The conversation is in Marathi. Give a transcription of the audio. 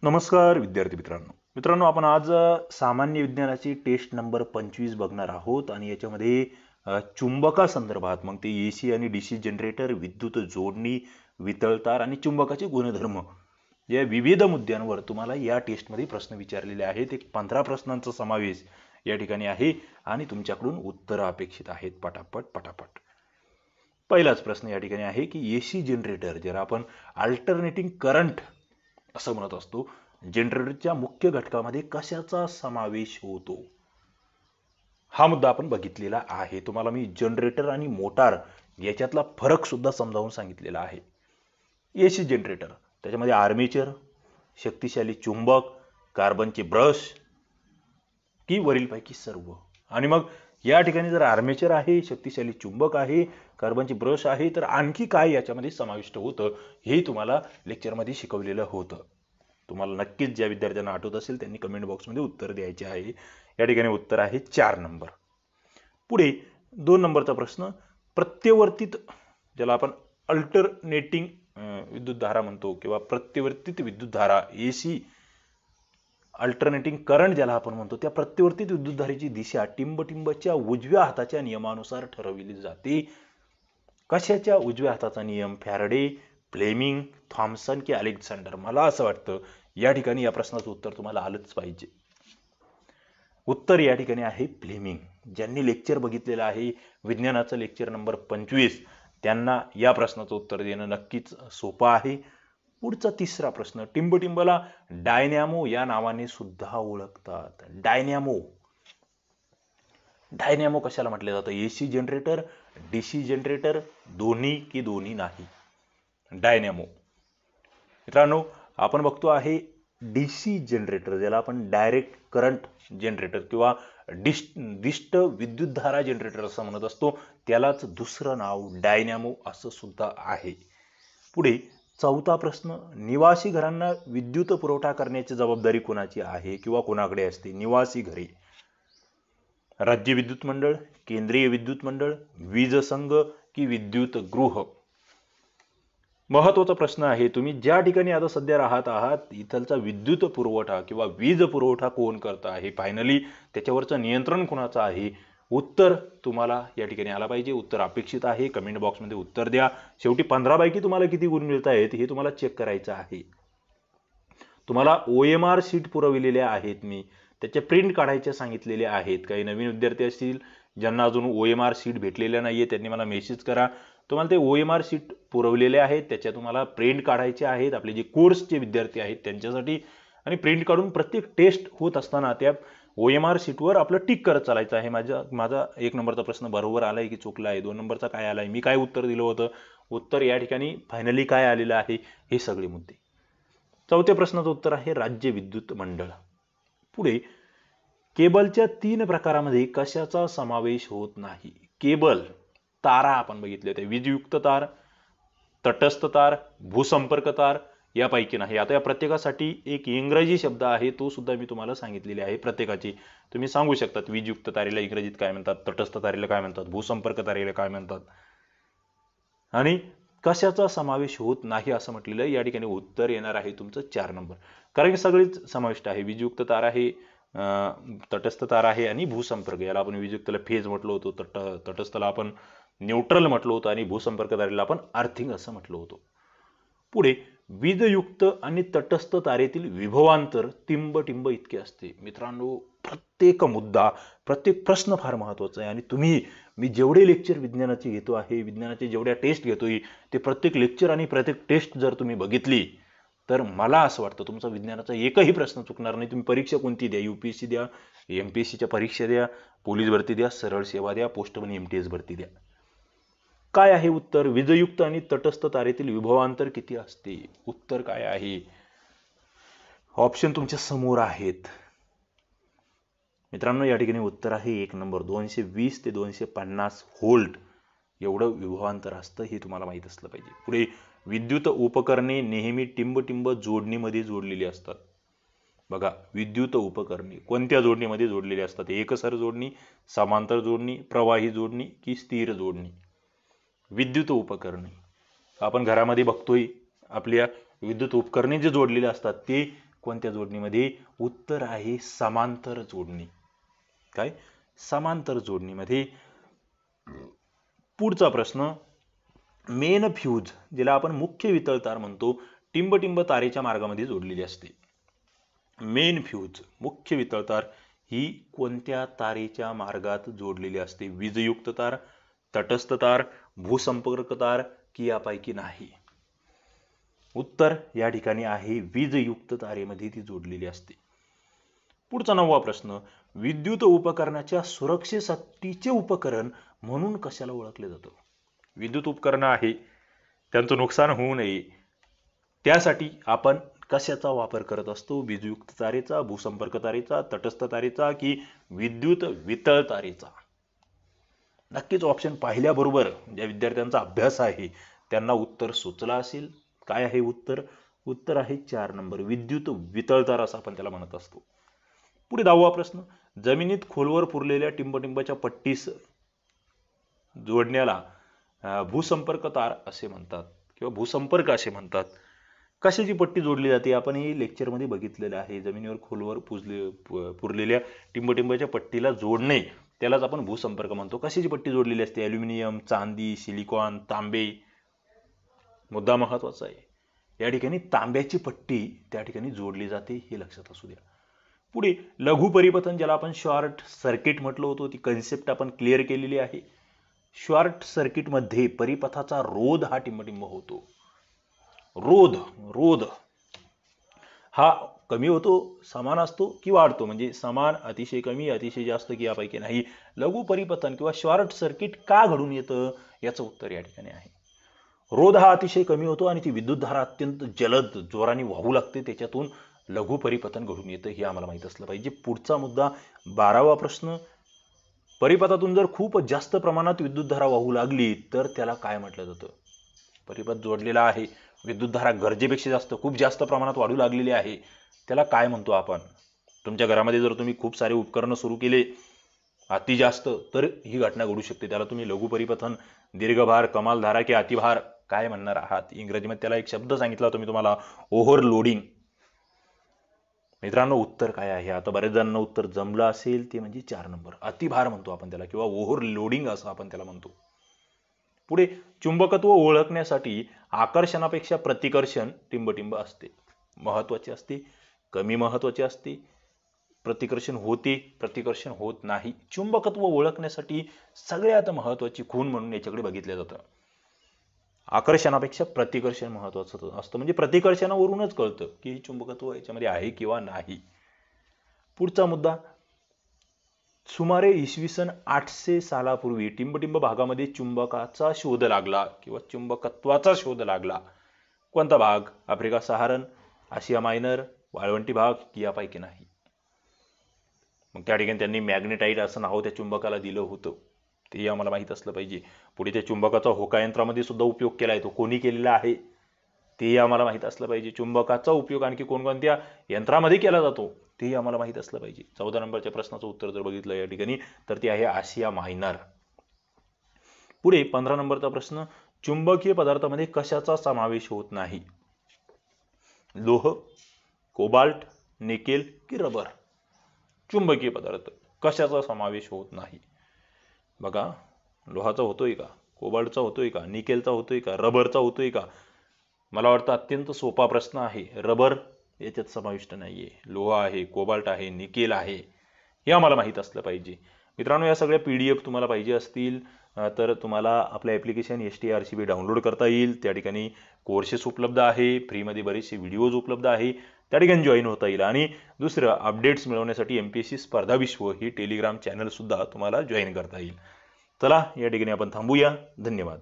नमस्कार विद्यार्थी मित्रांनो आपण आज सामान्य विज्ञानाची टेस्ट नंबर 25 बघणार आहोत आणि याच्यामध्ये चुंबकासंदर्भात मग ते एसी आणि डीसी जनरेटर, विद्युत जोडणी, वितळतार आणि चुंबकाचे गुणधर्म या विविध मुद्द्यांवर तुम्हाला या टेस्टमध्ये प्रश्न विचारलेले आहेत। एक 15 प्रश्नांचा समावेश या ठिकाणी आहे आणि तुमच्याकडून उत्तरे अपेक्षित आहेत पटापट। पहिलाच प्रश्न या ठिकाणी आहे की एसी जनरेटर ज्याला आपण अल्टरनेटिंग करंट असं म्हणत असतो, जनरेटरच्या मुख्य घटकामध्ये कशाचा समावेश होतो, हा मुद्दा आपण बघितलेला आहे। तुम्हाला मी जनरेटर आणि मोटार याच्यातला फरक सुद्धा समजावून सांगितलेला आहे। एसी जनरेटर त्याच्यामध्ये आर्मेचर, शक्तिशाली चुंबक, कार्बनचे ब्रश की वरीलपैकी सर्व। आणि मग या ठिकाणी जर आर्मेचर आहे, शक्तिशाली चुंबक आहे, कार्बनचे ब्रश आहे, तर आणखी काय याच्यामध्ये समाविष्ट होतं हे तुम्हाला लेक्चरमध्ये शिकवलेलं होतं। तुम्हाला नक्कीच ज्या विद्यार्थ्यांना आठवत असेल त्यांनी कमेंट बॉक्समध्ये उत्तर द्यायचे आहे। या ठिकाणी उत्तर आहे 4 नंबर। पुढे 2 नंबरचा प्रश्न, प्रत्यवर्तित ज्याला आपण अल्टरनेटिंग विद्युतधारा म्हणतो किंवा प्रत्यवर्तित विद्युतधारा एसी अल्टरनेटिंग करंट ज्याला आपण म्हणतो, त्या प्रत्यवर्तित विद्युतधारेची दिशा टिंबटिंबच्या उजव्या हाताच्या नियमानुसार ठरवली जाते। कशाच्या उजव्या हाताचा नियम? फॅराडे, फ्लेमिंग, थॉमसन की अलेक्झांडर? मला असं वाटतं या ठिकाणी या प्रश्नाचं उत्तर तुम्हाला आलंच पाहिजे। उत्तर या ठिकाणी आहे फ्लेमिंग। ज्यांनी लेक्चर बघितलेलं आहे विज्ञानाचं लेक्चर नंबर 25 त्यांना या प्रश्नाचं उत्तर देणं नक्कीच सोपं आहे। पुढचा तिसरा प्रश्न, टिंबटिंबला डायनॅमो या नावाने सुद्धा ओळखतात। डायनॅमो कशाला म्हटले जातं? एसी जनरेटर, डीसी जनरेटर, दोन्ही की दोन्ही नाही? डायनॅमो मित्रांनो आपण बघतो आहे डीसी जनरेटर ज्याला आपण डायरेक्ट करंट जनरेटर किंवा दिष्ट विद्युतधारा जनरेटर असं म्हणत असतो, त्यालाच दुसरं नाव डायनॅमो असं सुद्धा आहे। पुढे चौथा प्रश्न, निवासी घरांना विद्युत पुरवठा करण्याची जबाबदारी कोणाची आहे किंवा कोणाकडे असते? निवासी घरे, राज्य विद्युत मंडळ, केंद्रीय विद्युत मंडळ, वीज संघ की विद्युत गृह? महत्वाचा प्रश्न आहे, तुम्ही ज्या ठिकाणी आता सध्या राहत आहात इथलचा विद्युत पुरवठा किंवा वीज पुरवठा कोण करत आहे, फायनली त्याच्यावरचं नियंत्रण कोणाचं आहे? उत्तर तुम्हाला या ठिकाणी आला पाहिजे। उत्तर अपेक्षित आहे, कमेंट बॉक्समध्ये उत्तर द्या। शेवटी 15 पैकी तुम्हाला किती गुण मिळत आहेत हे तुम्हाला चेक करायचं आहे। तुम्हाला OMR शीट पुरविलेल्या आहेत, मी त्याचे प्रिंट काढायचे सांगितलेले आहेत। काही नवीन विद्यार्थी असतील ज्यांना अजून OMR शीट भेटलेल्या नाहीये त्यांनी मला मेसेज करा। तुम्हाला ते OMR शीट पुरवलेले आहेत, त्याच्या तुम्हाला प्रिंट काढायचे आहेत आपले जे कोर्सचे विद्यार्थी आहेत त्यांच्यासाठी, आणि प्रिंट काढून प्रत्येक टेस्ट होत असताना त्या OMR शीटवर आपलं टिक करत चालायचं आहे। माझा 1 नंबरचा प्रश्न बरोबर आलाय की चुकला आहे, 2 नंबरचा काय आलाय, मी काय उत्तर दिलं होतं, उत्तर या ठिकाणी फायनली काय आलेलं आहे, हे सगळे मुद्दे। चौथ्या प्रश्नाचं उत्तर आहे राज्य विद्युत मंडळ। पुढे केबलच्या 3 प्रकारामध्ये कशाचा समावेश होत नाही? केबल तारा आपण बघितले होते, वीजयुक्त तार, तटस्थ तार, भूसंपर्क तार यापैकी नाही। आता या प्रत्येकासाठी एक इंग्रजी शब्द आहे तो सुद्धा मी तुम्हाला सांगितलेले आहे। प्रत्येकाची तुम्ही सांगू शकतात वीजयुक्त तारेला इंग्रजीत काय म्हणतात, तटस्थ तारेला काय म्हणतात, भूसंपर्क तारेला काय म्हणतात, आणि कशाचा समावेश होत नाही असं म्हटलेलं आहे। या ठिकाणी उत्तर येणार आहे तुमचं 4 नंबर, कारण की सगळेच समाविष्ट आहे। वीजयुक्त तार आहे, तटस्थ तार आहे आणि भूसंपर्क, याला आपण वीजयुक्तला फेज म्हटलं होतं, तटस्थला आपण न्यूट्रल म्हटलं होतं आणि भूसंपर्क तारेला आपण अर्थिंग असं म्हटलं होतं। पुढे वीजयुक्त आणि तटस्थ तारेतील विभवांतर टिंबटिंब इतके असते। मित्रांनो प्रत्येक मुद्दा, प्रत्येक प्रश्न फार महत्वाचा आहे, आणि मी जेवढे लेक्चर विज्ञानाचे घेतो आहे, विज्ञानाचे जेवढ्या टेस्ट घेतोय ते प्रत्येक लेक्चर आणि प्रत्येक टेस्ट जर तुम्ही बघितली तर मला असं वाटतं तुमचा विज्ञानाचा एकही प्रश्न चुकणार नाही। तुम्ही परीक्षा कोणती द्या, UPSC द्या, MPSCच्या परीक्षा द्या, पोलीस भरती द्या, सरळ सेवा द्या, पोस्टमन MTS भरती द्या। काय आहे उत्तर? वीजयुक्त आणि तटस्थ तारेतील विभवांतर किती असते? उत्तर काय आहे? ऑप्शन तुमच्या समोर आहेत मित्रांनो। या ठिकाणी उत्तर आहे 1 नंबर, 220 ते 250 व्होल्ट एवढं विभवांतर असतं, हे तुम्हाला माहित असलं पाहिजे। पुढे विद्युत उपकरणे नेहमी टिंबटिंब जोडणीमध्ये जोडलेली असतात। बघा विद्युत उपकरणे कोणत्या जोडणीमध्ये जोडलेली असतात? एकसर जोडणी, समांतर जोडणी, प्रवाही जोडणी की स्थिर जोडणी? विद्युत उपकरणे आपण घरामध्ये बघतोय, आपल्या विद्युत उपकरणे जे जोडलेले असतात ते कोणत्या जोडणीमध्ये? उत्तर आहे समांतर जोडणी. काय? समांतर जोडणीमध्ये. पुढचा प्रश्न, मेन फ्यूज ज्याला आपण मुख्य वितळतार म्हणतो, टिंबटिंब तारेच्या मार्गामध्ये जोडलेली असते. मेन फ्यूज मुख्य वितळतार ही कोणत्या तारेच्या मार्गात जोडलेली असते? वीजयुक्त तार, तटस्थ तार, भूसंपर्क तार की यापैकी नाही? उत्तर या ठिकाणी आहे वीजयुक्त तारेमध्ये ती जोडलेली असते. पुढचा 9वा प्रश्न, विद्युत उपकरणाच्या सुरक्षेसाठीचे उपकरण म्हणून कशाला ओळखले जातं? विद्युत उपकरण आहे, त्यांचं नुकसान होऊ नये त्यासाठी आपण कशाचा वापर करत असतो? वीजयुक्त तारेचा, भूसंपर्क तारेचा, तटस्थ तारेचा की विद्युत वितळ तारेचा? नक्कीच ऑप्शन पाहिल्याबरोबर ज्या विद्यार्थ्यांचा अभ्यास आहे त्यांना उत्तर सुचला असेल. काय आहे उत्तर? उत्तर आहे 4 नंबर, विद्युत वितळतार असं आपण त्याला म्हणत असतो. पुढे 10वा प्रश्न, जमिनीत खोलवर पुरलेल्या टिंबटिंबाच्या पट्टीस जोडण्याला भूसंपर्क तार असे म्हणतात किंवा भूसंपर्क असे म्हणतात. कशाची पट्टी जोडली जाते? आपण ही लेक्चर मध्ये बघितलेलं आहे. जमिनीवर खोलवर पुरलेल्या टिंबटिंबाच्या पट्टीला जोडणे त्यालाच आपण भूसंपर्क म्हणतो. कशाची पट्टी जोडलेली असते? ॲल्युमिनियम, चांदी, सिलिकॉन, तांबे. मुद्दा महत्वाचा आहे, या ठिकाणी तांब्याची पट्टी त्या ठिकाणी जोडली जाते, हे लक्षात असू द्या. पुढे लघु परिपथन ज्याला आपण शॉर्ट सर्किट म्हटलं होतं, ती कन्सेप्ट आपण क्लिअर केलेली आहे. शॉर्ट सर्किट मध्ये परिपथाचा रोध हा टिंबटिंब होतो. रोध हा कमी होतो, समान असतो की वाढतो? म्हणजे समान, अतिशय कमी, अतिशय जास्त की यापैकी नाही? लघु परिपथन किंवा शॉर्ट सर्किट का घडून येतं याचं उत्तर या ठिकाणी आहे. रोध हा अतिशय कमी होतो आणि ती विद्युतधारा अत्यंत जलद जोराने वाहू लागते, त्याच्यातून लघु परिपथन घडून येतं, हे आम्हाला माहित असलं पाहिजे. पुढचा मुद्दा 12वा प्रश्न, परिपथातून जर खूप जास्त प्रमाणात विद्युतधारा वाहू लागली तर त्याला काय म्हटलं जातं? परिपथ जोडलेला आहे, विद्युतधारा गरजेपेक्षा जास्त, खूप जास्त प्रमाणात वाढू लागलेली आहे, त्याला काय म्हणतो आपण? तुमच्या घरामध्ये जर तुम्ही खूप सारे उपकरण सुरू केले अति जास्त, तर ही घटना घडू शकते. त्याला तुम्ही लघु परिपथन, दीर्घभार, कमाल धारा की अतिभार काय म्हणणार आहात? इंग्रजीमध्ये त्याला एक शब्द सांगितला होता मी तुम्हाला, ओव्हरलोडिंग. मित्रांनो उत्तर काय आहे? आता बरेच जणांना उत्तर जमलं असेल, ते म्हणजे 4 नंबर, अतिभार म्हणतो आपण त्याला किंवा ओव्हरलोडिंग असं आपण त्याला म्हणतो. पुढे चुंबकत्व ओळखण्यासाठी आकर्षणापेक्षा प्रतिकर्षण टिंबटिंब असते. महत्वाचे असते, कमी महत्वाचे असते, प्रतिकर्षण होते, प्रतिकर्षण होत नाही. चुंबकत्व ओळखण्यासाठी सगळ्यात महत्वाची खूण म्हणून याच्याकडे बघितलं जातं. आकर्षणापेक्षा प्रतिकर्षण महत्वाचं असतं, म्हणजे प्रतिकर्षणावरूनच कळतं की चुंबकत्व याच्यामध्ये आहे किंवा नाही. पुढचा मुद्दा, सुमारे इसवी सन 800 सालापूर्वी टिंबटिंब भागामध्ये चुंबकाचा शोध लागला किंवा चुंबकत्वाचा शोध लागला. कोणता भाग? आफ्रिका सहारण, आशिया मायनर, वाळवंटी भाग की यापैकी नाही? मग त्या ठिकाणी त्यांनी मॅग्नेटाइट असं नाव त्या चुंबकाला दिलं होतं, ते आम्हाला माहित असलं पाहिजे. पुढे त्या चुंबकाचा होका यंत्रामध्ये सुद्धा उपयोग केलाय, तो कोणी केलेला आहे ते आम्हाला माहित असलं पाहिजे. चुंबकाचा उपयोग आणखी कोणकोणत्या यंत्रामध्ये केला जातो ते आम्हाला माहित असलं पाहिजे. 14 नंबरच्या प्रश्नाचं उत्तर जर बघितलं या ठिकाणी तर ते आहे आशिया मायनर. पुढे 15 नंबरचा प्रश्न, चुंबकीय पदार्थामध्ये कशाचा समावेश होत नाही? लोह, कोबाल्ट, निकेल की रबर? चुंबकीय पदार्थ कशाचा समावेश होत नाही? बघा, लोहाचा होतोय का, कोबाल्टचा होतोय का, निकेलचा होतोय का, रबरचा होतोय का? मला वाटतं अत्यंत सोपा प्रश्न आहे. रबर याच्यात समाविष्ट नाहीये, लोह आहे, कोबाल्ट आहे, निकेल आहे, हे आम्हाला माहित असलं पाहिजे. मित्रांनो, या सगळ्या PDF तुम्हाला पाहिजे असतील तर तुम्हाला आपलं ॲप्लिकेशन STRCB डाउनलोड करता येईल. त्या ठिकाणी कोर्सेस उपलब्ध आहे, फ्रीमध्ये बरेचसे व्हिडिओज उपलब्ध आहे, त्या ठिकाणी जॉईन होता येईल. आणि दुसरं, अपडेट्स मिळवण्यासाठी MPSC स्पर्धा विश्व ही टेलिग्राम चॅनल सुद्धा तुम्हाला जॉईन करता येईल. चला, या ठिकाणी आपण थांबूया. धन्यवाद.